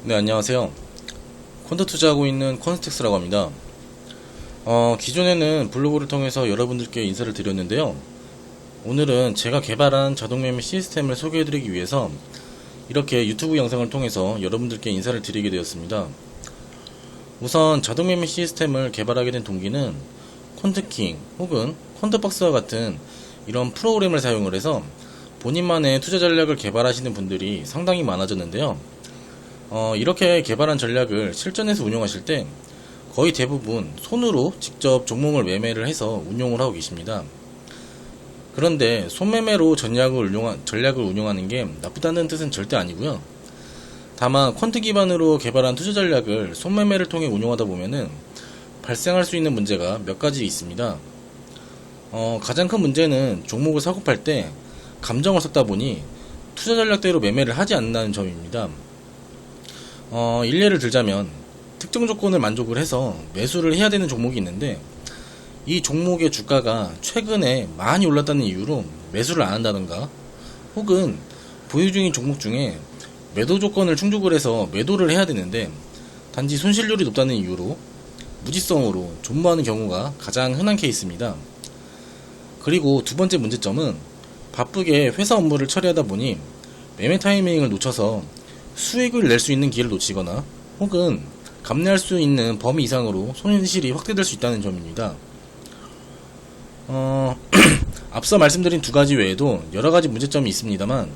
네, 안녕하세요. 콘도 투자하고 있는 콘스텍스라고 합니다. 기존에는 블로그를 통해서 여러분들께 인사를 드렸는데요. 오늘은 제가 개발한 자동매매 시스템을 소개해드리기 위해서 이렇게 유튜브 영상을 통해서 여러분들께 인사를 드리게 되었습니다. 우선 자동매매 시스템을 개발하게 된 동기는 콘트킹 혹은 콘트박스와 같은 이런 프로그램을 사용을 해서 본인만의 투자 전략을 개발하시는 분들이 상당히 많아졌는데요. 이렇게 개발한 전략을 실전에서 운용하실 때 거의 대부분 손으로 직접 종목을 매매를 해서 운용을 하고 계십니다. 그런데 손매매로 전략을 운용하는 게 나쁘다는 뜻은 절대 아니고요. 다만 퀀트 기반으로 개발한 투자 전략을 손매매를 통해 운용하다 보면은 발생할 수 있는 문제가 몇 가지 있습니다. 가장 큰 문제는 종목을 사고 팔 때 감정을 섞다 보니 투자 전략대로 매매를 하지 않는다는 점입니다. 일례를 들자면 특정 조건을 만족을 해서 매수를 해야 되는 종목이 있는데 이 종목의 주가가 최근에 많이 올랐다는 이유로 매수를 안 한다던가, 혹은 보유 중인 종목 중에 매도 조건을 충족을 해서 매도를 해야 되는데 단지 손실률이 높다는 이유로 무지성으로 존버하는 경우가 가장 흔한 케이스입니다. 그리고 두 번째 문제점은 바쁘게 회사 업무를 처리하다 보니 매매 타이밍을 놓쳐서 수익을 낼 수 있는 기회를 놓치거나 혹은 감내할 수 있는 범위 이상으로 손실이 확대될 수 있다는 점입니다. 앞서 말씀드린 두 가지 외에도 여러 가지 문제점이 있습니다만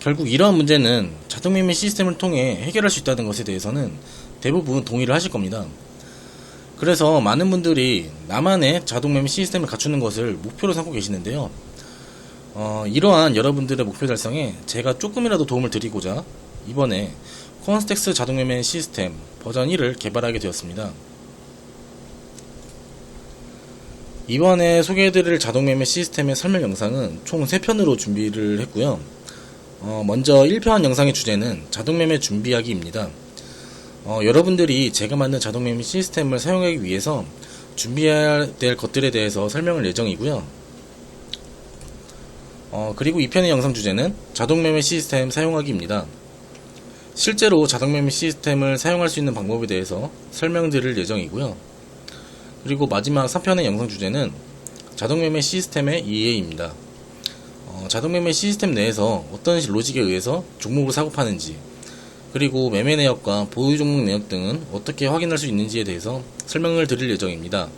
결국 이러한 문제는 자동매매 시스템을 통해 해결할 수 있다는 것에 대해서는 대부분 동의를 하실 겁니다. 그래서 많은 분들이 나만의 자동매매 시스템을 갖추는 것을 목표로 삼고 계시는데요. 이러한 여러분들의 목표 달성에 제가 조금이라도 도움을 드리고자 이번에 콘스텍스 자동매매 시스템 버전 1을 개발하게 되었습니다. 이번에 소개해드릴 자동매매 시스템의 설명 영상은 총 3편으로 준비를 했고요. 먼저 1편 영상의 주제는 자동매매 준비하기입니다. 여러분들이 제가 만든 자동매매 시스템을 사용하기 위해서 준비해야 될 것들에 대해서 설명할 예정이고요. 그리고 2편의 영상 주제는 자동매매 시스템 사용하기입니다. 실제로 자동매매 시스템을 사용할 수 있는 방법에 대해서 설명드릴 예정이고요. 그리고 마지막 3편의 영상 주제는 자동매매 시스템의 이해입니다. 자동매매 시스템 내에서 어떤 로직에 의해서 종목을 사고 파는지, 그리고 매매 내역과 보유 종목 내역 등은 어떻게 확인할 수 있는지에 대해서 설명을 드릴 예정입니다.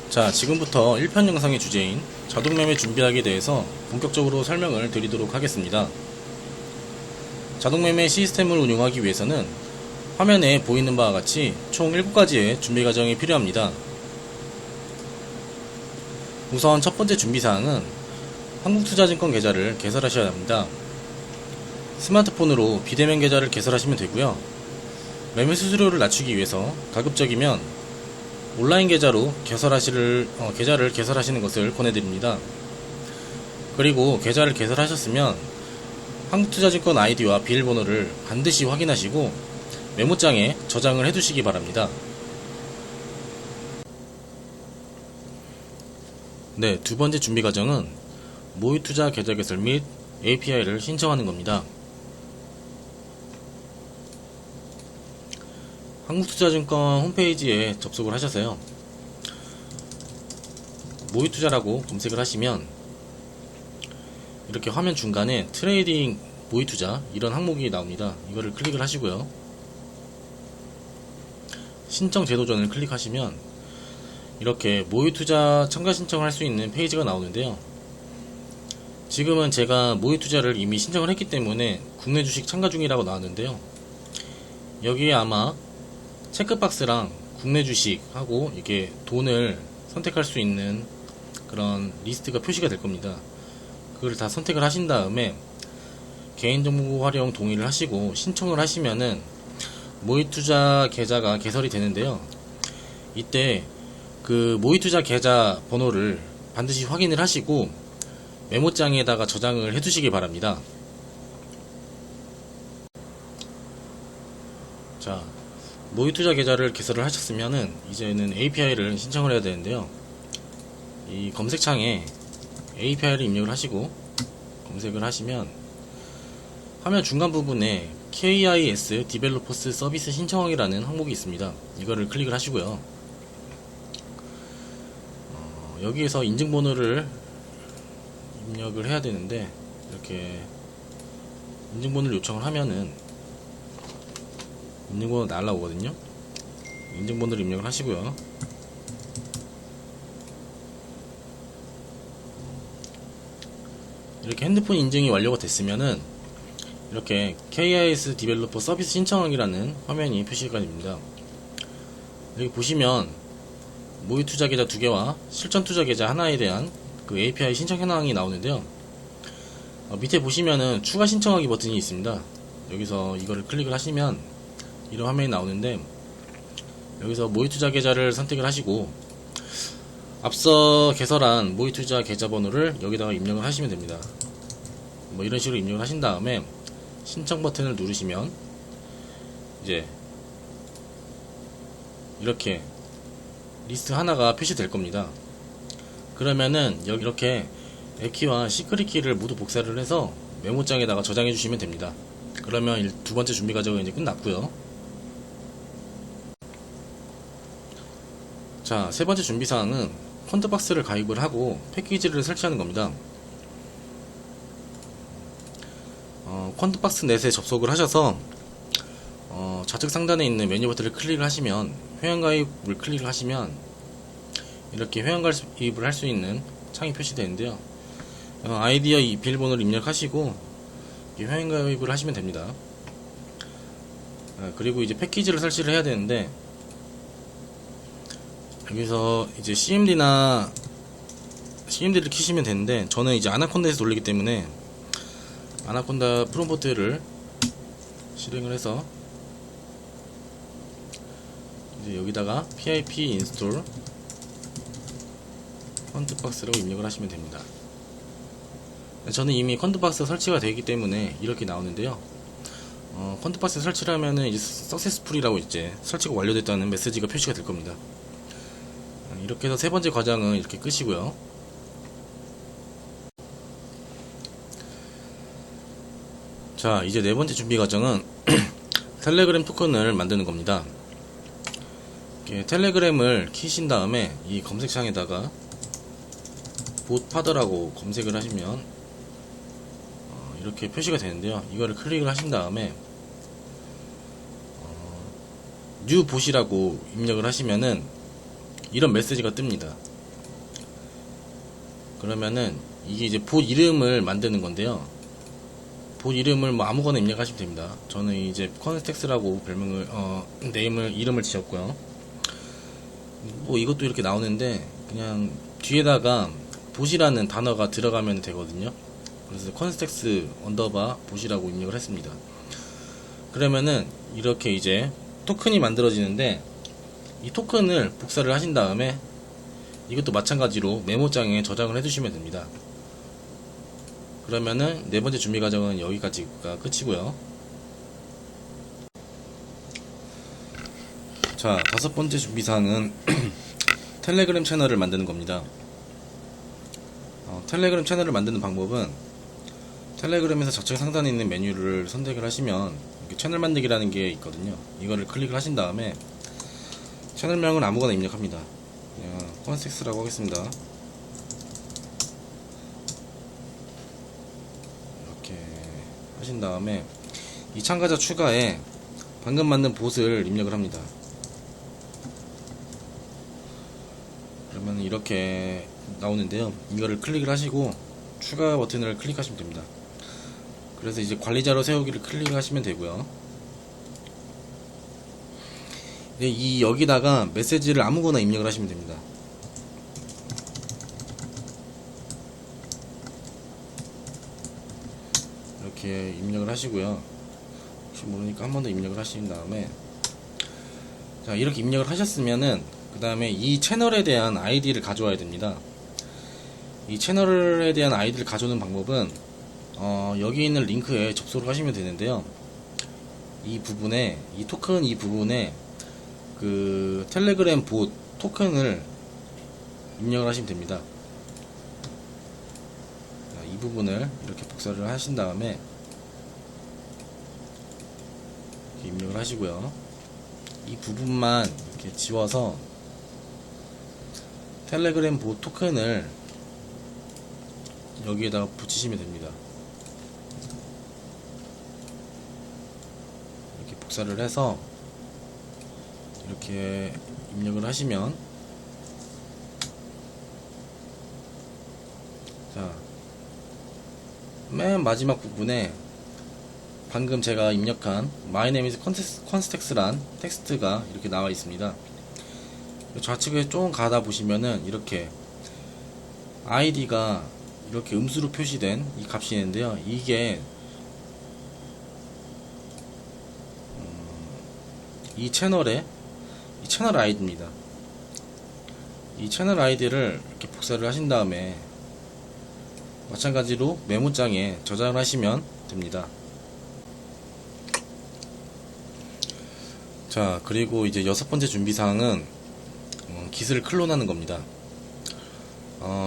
자, 지금부터 1편 영상의 주제인 자동매매 준비하기에 대해서 본격적으로 설명을 드리도록 하겠습니다. 자동매매 시스템을 운용하기 위해서는 화면에 보이는 바와 같이 총 7가지의 준비 과정이 필요합니다. 우선 첫 번째 준비사항은 한국투자증권 계좌를 개설하셔야 합니다. 스마트폰으로 비대면 계좌를 개설하시면 되고요. 매매 수수료를 낮추기 위해서 가급적이면 온라인 계좌로 계좌를 개설하시는 것을 권해드립니다. 그리고 계좌를 개설하셨으면 한국투자증권 아이디와 비밀번호를 반드시 확인하시고 메모장에 저장을 해두시기 바랍니다. 네, 두 번째 준비 과정은 모의투자 계좌 개설 및 API를 신청하는 겁니다. 한국투자증권 홈페이지에 접속을 하셔서요, 모의투자라고 검색을 하시면 이렇게 화면 중간에 트레이딩 모의투자 이런 항목이 나옵니다. 이거를 클릭을 하시고요, 신청 제도전을 클릭하시면 이렇게 모의투자 참가 신청을 할 수 있는 페이지가 나오는데요. 지금은 제가 모의투자를 이미 신청을 했기 때문에 국내 주식 참가 중이라고 나왔는데요. 여기에 아마 체크박스랑 국내 주식하고 이게 돈을 선택할 수 있는 그런 리스트가 표시가 될 겁니다. 그걸 다 선택을 하신 다음에 개인정보 활용 동의를 하시고 신청을 하시면은 모의투자 계좌가 개설이 되는데요. 이때 그 모의투자 계좌 번호를 반드시 확인을 하시고 메모장에다가 저장을 해두시기 바랍니다. 자, 모의투자 계좌를 개설을 하셨으면은 이제는 API를 신청을 해야 되는데요. 이 검색창에 API를 입력을 하시고 검색을 하시면 화면 중간 부분에 KIS 디벨로퍼스 서비스 신청이라는 항목이 있습니다. 이거를 클릭을 하시고요. 여기에서 인증번호를 입력을 해야 되는데, 이렇게 인증번호를 요청을 하면은 인증번호 날라오거든요. 인증번호를 입력을 하시고요. 이렇게 핸드폰 인증이 완료가 됐으면은 이렇게 KIS 디벨로퍼 서비스 신청이라는 화면이 표시가 됩니다. 여기 보시면 모의 투자 계좌 2개와 실전 투자 계좌 하나에 대한 그 API 신청 현황이 나오는데요. 밑에 보시면은 추가 신청하기 버튼이 있습니다. 여기서 이거를 클릭을 하시면 이런 화면이 나오는데, 여기서 모의 투자 계좌를 선택을 하시고 앞서 개설한 모의 투자 계좌 번호를 여기다가 입력을 하시면 됩니다. 뭐 이런 식으로 입력을 하신 다음에 신청 버튼을 누르시면 이제 이렇게 리스트 하나가 표시될 겁니다. 그러면은 여기 이렇게 A키와 시크릿 키를 모두 복사를 해서 메모장에다가 저장해 주시면 됩니다. 그러면 두 번째 준비 과정은 이제 끝났고요. 자, 세 번째 준비 사항은 펀드박스를 가입을 하고 패키지를 설치하는 겁니다. 펀드박스 넷에 접속을 하셔서 좌측 상단에 있는 메뉴 버튼을 클릭을 하시면 회원가입을 클릭을 하시면 이렇게 회원가입을 할 수 있는 창이 표시되는데요. 아이디어 비밀번호를 입력하시고 회원가입을 하시면 됩니다. 그리고 이제 패키지를 설치를 해야 되는데, 여기서 이제 CMD를 키시면 되는데, 저는 이제 아나콘다에서 돌리기 때문에 아나콘다 프롬포트를 실행을 해서 이제 여기다가 pip 인스톨 펀드박스라고 입력을 하시면 됩니다. 저는 이미 펀드박스 설치가 되어 있기 때문에 이렇게 나오는데요. 펀드박스 설치를 하면은 이제 석세스풀이라고 이제 설치가 완료됐다는 메시지가 표시가 될 겁니다. 이렇게 해서 세 번째 과정은 이렇게 끝이고요. 자, 이제 네 번째 준비 과정은 텔레그램 토큰을 만드는 겁니다. 이렇게 텔레그램을 키신 다음에 이 검색창에다가 봇파더라고 검색을 하시면 이렇게 표시가 되는데요. 이거를 클릭을 하신 다음에 뉴 봇이라고 입력을 하시면은 이런 메시지가 뜹니다. 그러면은 이게 이제 봇 이름을 만드는 건데요. 봇 이름을 뭐 아무거나 입력하시면 됩니다. 저는 이제 컨스텍스라고 별명을 이름을 지었고요. 뭐 이것도 이렇게 나오는데 그냥 뒤에다가 봇이라는 단어가 들어가면 되거든요. 그래서 컨스텍스 언더바 봇이라고 입력을 했습니다. 그러면은 이렇게 이제 토큰이 만들어지는데, 이 토큰을 복사를 하신 다음에 이것도 마찬가지로 메모장에 저장을 해두시면 됩니다. 그러면은 네 번째 준비 과정은 여기까지가 끝이고요. 자, 다섯 번째 준비 사항은 텔레그램 채널을 만드는 겁니다. 텔레그램 채널을 만드는 방법은 텔레그램에서 좌측 상단에 있는 메뉴를 선택을 하시면 이렇게 채널 만들기라는 게 있거든요. 이거를 클릭을 하신 다음에 채널명을 아무거나 입력합니다. 그냥 컨스텍스라고 하겠습니다. 이렇게 하신 다음에 이 참가자 추가에 방금 만든 봇을 입력을 합니다. 그러면 이렇게 나오는데요. 이거를 클릭을 하시고 추가 버튼을 클릭하시면 됩니다. 그래서 이제 관리자로 세우기를 클릭하시면 되고요. 여기다가 메시지를 아무거나 입력을 하시면 됩니다. 이렇게 입력을 하시고요. 혹시 모르니까 한 번 더 입력을 하신 다음에, 자, 이렇게 입력을 하셨으면은 그 다음에 이 채널에 대한 아이디를 가져와야 됩니다. 이 채널에 대한 아이디를 가져오는 방법은 여기 있는 링크에 접속을 하시면 되는데요. 이 부분에, 이 토큰 이 부분에 그 텔레그램 봇 토큰을 입력을 하시면 됩니다. 이 부분을 이렇게 복사를 하신 다음에 이렇게 입력을 하시고요. 이 부분만 이렇게 지워서 텔레그램 보호 토큰을 여기에다가 붙이시면 됩니다. 이렇게 복사를 해서 이렇게 입력을 하시면, 자, 맨 마지막 부분에 방금 제가 입력한 My name is constex란 텍스트가 이렇게 나와 있습니다. 좌측에 좀 가다 보시면은 이렇게 id가 이렇게 음수로 표시된 이 값이 있는데요. 이게 이 채널 아이디입니다. 이 채널 아이디를 이렇게 복사를 하신 다음에 마찬가지로 메모장에 저장을 하시면 됩니다. 자, 그리고 이제 6번째 준비사항은 깃을 클론하는 겁니다.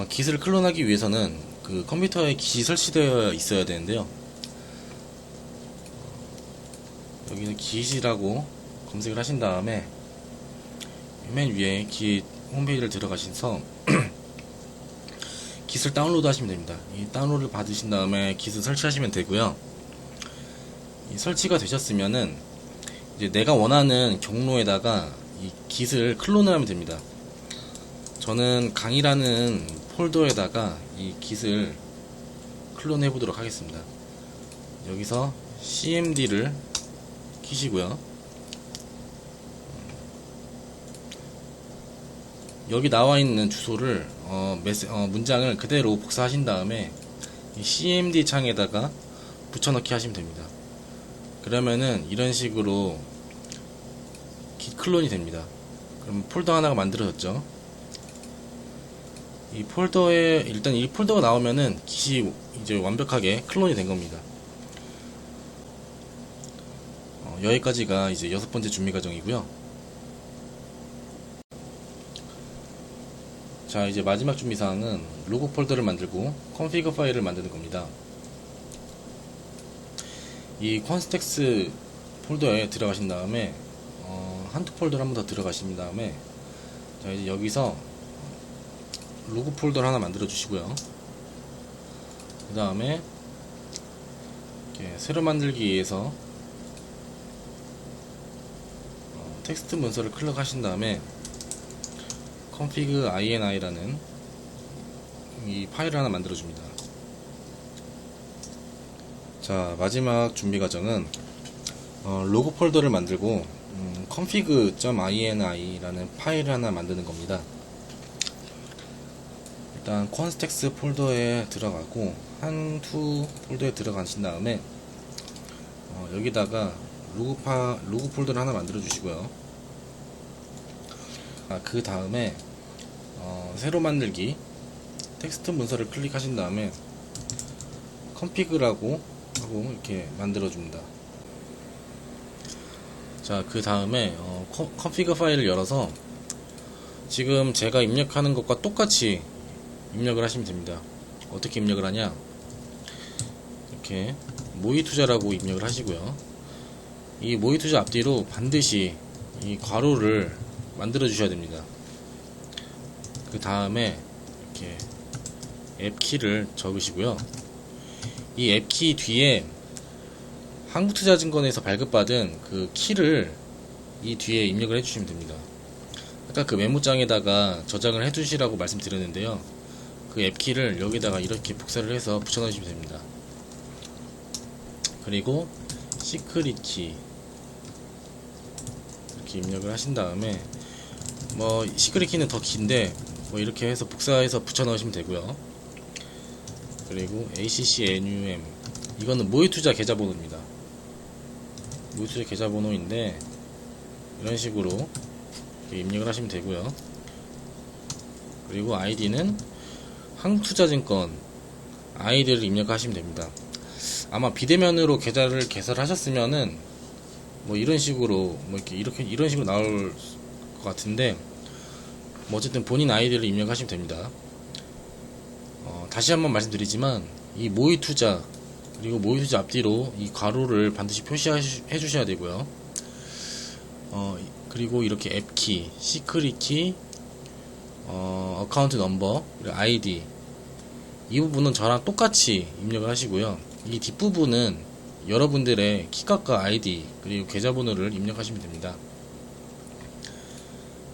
깃을 클론하기 위해서는 그 컴퓨터에 깃이 설치되어 있어야 되는데요. 여기는 깃이라고 검색을 하신 다음에 맨 위에 깃 홈페이지를 들어가셔서 깃을 다운로드 하시면 됩니다. 이 다운로드를 받으신 다음에 깃을 설치하시면 되고요. 이 설치가 되셨으면은 이제 내가 원하는 경로에다가 이 깃을 클론을 하면 됩니다. 저는 강의라는 폴더에다가 이 깃을 클론해 보도록 하겠습니다. 여기서 cmd를 키시고요. 여기 나와 있는 주소를 문장을 그대로 복사하신 다음에 이 cmd 창에다가 붙여넣기 하시면 됩니다. 그러면은 이런 식으로 깃 클론이 됩니다. 그럼 폴더 하나가 만들어졌죠. 이 폴더에 일단 이 폴더가 나오면은 깃이 이제 완벽하게 클론이 된 겁니다. 여기까지가 이제 6번째 준비 과정이고요. 자, 이제 마지막 준비 사항은 로고 폴더를 만들고 컨피그 파일을 만드는 겁니다. 이 콘스텍스 폴더에 들어가신 다음에 한두 폴더를 한 번 더 들어가신 다음에, 자, 이제 여기서 로고 폴더를 하나 만들어 주시고요. 그 다음에 새로 만들기에서 텍스트 문서를 클릭하신 다음에 config ini.라는 이 파일을 하나 만들어 줍니다. 자, 마지막 준비 과정은 로고 폴더를 만들고 config.ini.라는 파일을 하나 만드는 겁니다. 일단 콘스텍스 폴더에 들어가고 한두 폴더에 들어가신 다음에 여기다가 로고 폴더를 하나 만들어 주시고요. 그 다음에 새로 만들기 텍스트 문서를 클릭하신 다음에 config라고 하고 이렇게 만들어 줍니다. 자, 그 다음에 config 파일을 열어서 지금 제가 입력하는 것과 똑같이 입력을 하시면 됩니다. 어떻게 입력을 하냐, 이렇게 모의투자라고 입력을 하시고요. 이 모의투자 앞뒤로 반드시 이 괄호를 만들어 주셔야 됩니다. 그 다음에 이렇게 앱키를 적으시고요. 이 앱키 뒤에 한국투자증권에서 발급받은 그 키를 이 뒤에 입력을 해주시면 됩니다. 아까 그 메모장에다가 저장을 해주시라고 말씀드렸는데요. 그 앱키를 여기다가 이렇게 복사를 해서 붙여넣으시면 됩니다. 그리고 시크릿 키 이렇게 입력을 하신 다음에 시크릿 키는 더 긴데 이렇게 해서 복사해서 붙여넣으시면 되고요. 그리고 ACCNUM 이거는 모의투자 계좌번호입니다. 모의투자 계좌번호인데 이런 식으로 입력을 하시면 되고요. 그리고 아이디는 한국투자증권 아이디를 입력하시면 됩니다. 아마 비대면으로 계좌를 개설하셨으면은 이런 식으로 이런 식으로 나올 것 같은데, 어쨌든 본인 아이디를 입력하시면 됩니다. 다시 한번 말씀드리지만 이 모의 투자 그리고 모의 투자 앞뒤로 이 괄호를 반드시 표시해 주셔야 되고요. 그리고 이렇게 앱키, 시크릿 키, 어카운트 넘버, 그리고 아이디 이 부분은 저랑 똑같이 입력을 하시고요. 이 뒷부분은 여러분들의 키값과 아이디 그리고 계좌번호를 입력하시면 됩니다.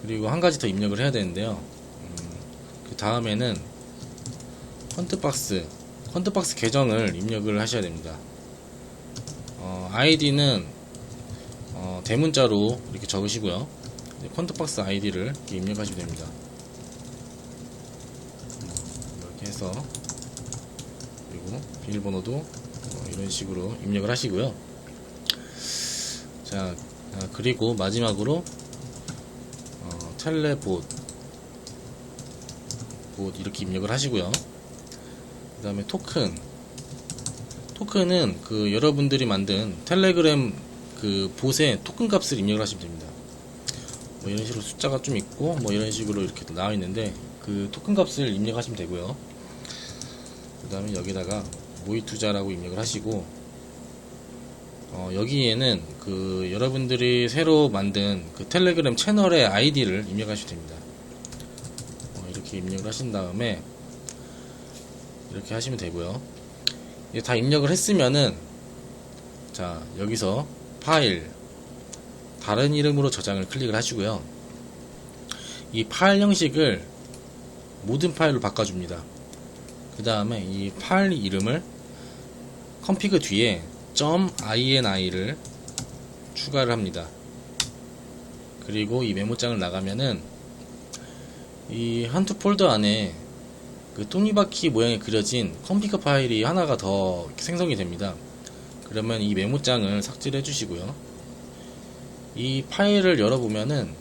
그리고 한 가지 더 입력을 해야 되는데요. 그 다음에는 펀드박스 계정을 입력을 하셔야 됩니다. 아이디는 대문자로 이렇게 적으시고요. 펀드박스 아이디를 이렇게 입력하시면 됩니다. 이렇게 해서 그리고 비밀번호도 이런 식으로 입력을 하시고요. 자, 그리고 마지막으로 텔레봇 이렇게 입력을 하시고요. 그 다음에 토큰은 그 여러분들이 만든 텔레그램 그 봇의 토큰 값을 입력을 하시면 됩니다. 뭐 이런 식으로 숫자가 좀 있고 뭐 이런 식으로 이렇게 나와 있는데 그 토큰 값을 입력하시면 되고요. 그 다음에 여기다가 모의 투자라고 입력을 하시고 여기에는 그 여러분들이 새로 만든 그 텔레그램 채널의 아이디를 입력하시면 됩니다. 이렇게 입력을 하신 다음에 이렇게 하시면 되고요. 이제 다 입력을 했으면은 자, 여기서 파일 다른 이름으로 저장을 클릭을 하시고요. 이 파일 형식을 모든 파일로 바꿔줍니다. 그 다음에 이 파일 이름을 컴피그 뒤에 .ini를 추가를 합니다. 그리고 이 메모장을 나가면은 이 한투 폴더 안에 그 톱니바퀴 모양이 그려진 컴피그 파일이 하나가 더 생성이 됩니다. 그러면 이 메모장을 삭제를 해주시고요. 이 파일을 열어보면은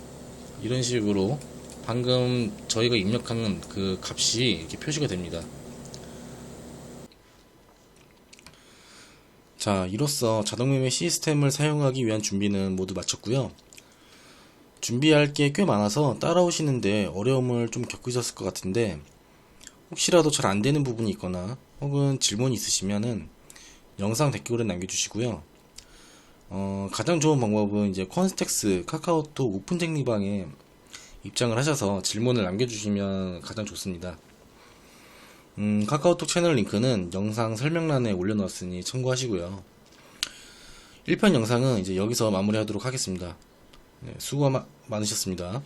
이런 식으로 방금 저희가 입력한 그 값이 이렇게 표시가 됩니다. 자, 이로써 자동매매 시스템을 사용하기 위한 준비는 모두 마쳤고요. 준비할 게 꽤 많아서 따라오시는데 어려움을 좀 겪으셨을 것 같은데 혹시라도 잘 안되는 부분이 있거나 혹은 질문이 있으시면은 영상 댓글에 남겨주시고요. 가장 좋은 방법은 이제 콘스텍스 카카오톡 오픈 쟁리방에 입장을 하셔서 질문을 남겨주시면 가장 좋습니다. 카카오톡 채널 링크는 영상 설명란에 올려놓았으니 참고하시고요. 1편 영상은 이제 여기서 마무리하도록 하겠습니다. 네, 수고 많으셨습니다.